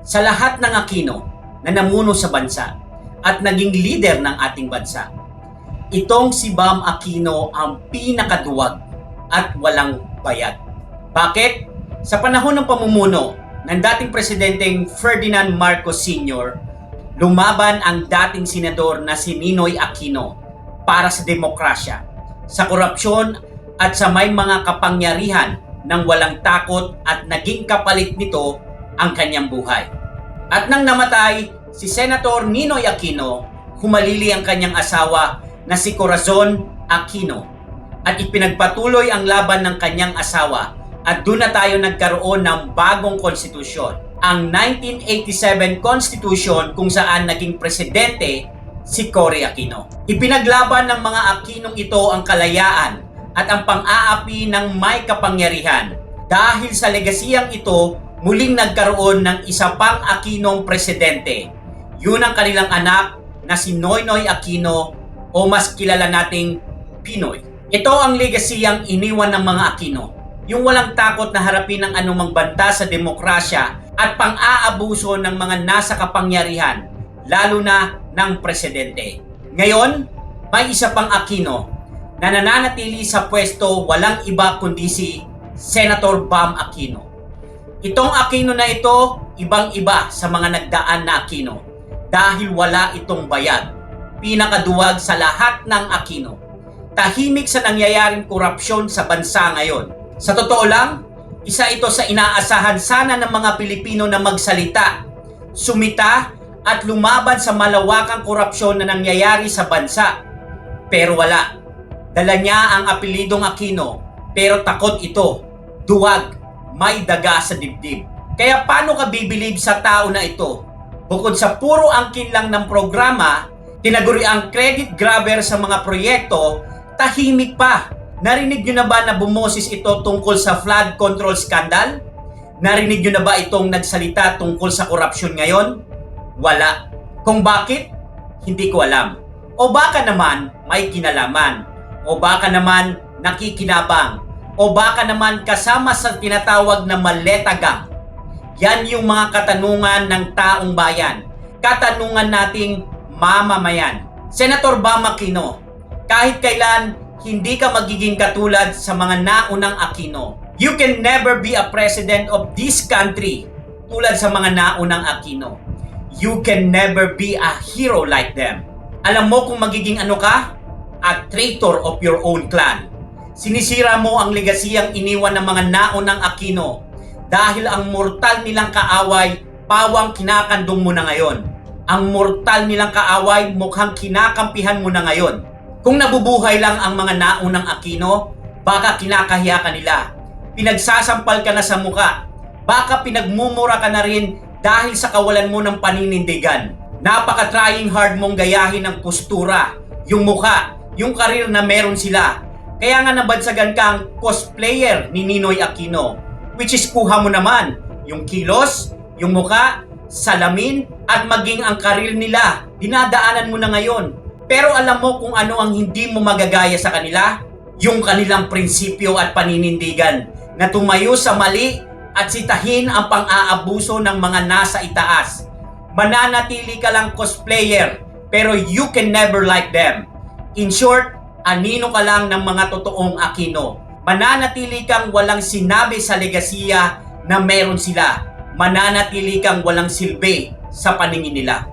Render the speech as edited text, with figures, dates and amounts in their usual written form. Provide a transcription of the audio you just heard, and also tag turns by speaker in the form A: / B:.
A: Sa lahat ng Aquino na namuno sa bansa at naging leader ng ating bansa, itong si Bam Aquino ang pinakaduwag at walang bayad. Bakit? Sa panahon ng pamumuno ng dating presidenteng Ferdinand Marcos Sr., lumaban ang dating senador na si Ninoy Aquino para sa demokrasya, sa korupsyon at sa may mga kapangyarihan ng walang takot, at naging kapalit nito ang kanyang buhay. At nang namatay si Senator Ninoy Aquino, humalili ang kanyang asawa na si Corazon Aquino at ipinagpatuloy ang laban ng kanyang asawa, at doon na tayo nagkaroon ng bagong konstitusyon, ang 1987 Constitution, kung saan naging presidente si Cory Aquino. Ipinaglaban ng mga Aquinong ito ang kalayaan at ang pang-aapi ng may kapangyarihan. Dahil sa legasiyang ito, muling nagkaroon ng isa pang Aquinong presidente. Yun ang kanilang anak na si Noynoy Aquino, o mas kilala nating Pinoy. Ito ang legasiyang iniwan ng mga Aquino. Yung walang takot na harapin ang anumang banta sa demokrasya at pang-aabuso ng mga nasa kapangyarihan, lalo na ng presidente. Ngayon, may isa pang Aquino na nananatili sa pwesto, walang iba kundi si Senator Bam Aquino. Itong Aquino na ito, ibang-iba sa mga nagdaan na Aquino dahil wala itong bayad. Pinakaduwag sa lahat ng Aquino. Tahimik sa nangyayaring korupsyon sa bansa ngayon. Sa totoo lang, isa ito sa inaasahan sana ng mga Pilipino na magsalita, sumita at lumaban sa malawakang korupsyon na nangyayari sa bansa. Pero wala. Dala niya ang apelidong Aquino, pero takot ito, duwag, may daga sa dibdib. Kaya paano ka bibilib sa tao na ito? Bukod sa puro angkin lang ng programa, tinaguri ang credit grabber sa mga proyekto, tahimik pa. Narinig nyo na ba na bumoses ito tungkol sa flood control scandal? Narinig nyo na ba itong nagsalita tungkol sa korupsyon ngayon? Wala. Kung bakit? Hindi ko alam. O baka naman may kinalaman. O baka naman nakikinabang. O baka naman kasama sa tinatawag na maleta gang. Yan yung mga katanungan ng taong bayan. Katanungan nating mamamayan. Senator Bam Aquino, kahit kailan hindi ka magiging katulad sa mga naunang Aquino. You can never be a president of this country tulad sa mga naunang Aquino. You can never be a hero like them. Alam mo kung magiging ano ka? A traitor of your own clan. Sinisira mo ang legasiyang iniwan ng mga naunang Aquino dahil ang mortal nilang kaaway, pawang kinakandong mo na ngayon. Ang mortal nilang kaaway, mukhang kinakampihan mo na ngayon. Kung nabubuhay lang ang mga naunang Aquino, baka kinakahiya ka nila. Pinagsasampal ka na sa muka. Baka pinagmumura ka na rin dahil sa kawalan mo ng paninindigan. Napaka-trying hard mong gayahin ang postura, yung muka, yung karir na meron sila. Kaya nga nabansagan kang cosplayer ni Ninoy Aquino, which is kuha mo naman yung kilos, yung muka, salamin, at maging ang karir nila. Dinadaanan mo na ngayon. Pero alam mo kung ano ang hindi mo magagaya sa kanila? Yung kanilang prinsipyo at paninindigan na tumayo sa mali at sitahin ang pang-aabuso ng mga nasa itaas. Mananatili ka lang cosplayer, pero you can never like them. In short, anino ka lang ng mga totoong Aquino. Mananatili kang walang sinabi sa legasiya na meron sila. Mananatili kang walang silbi sa paningin nila.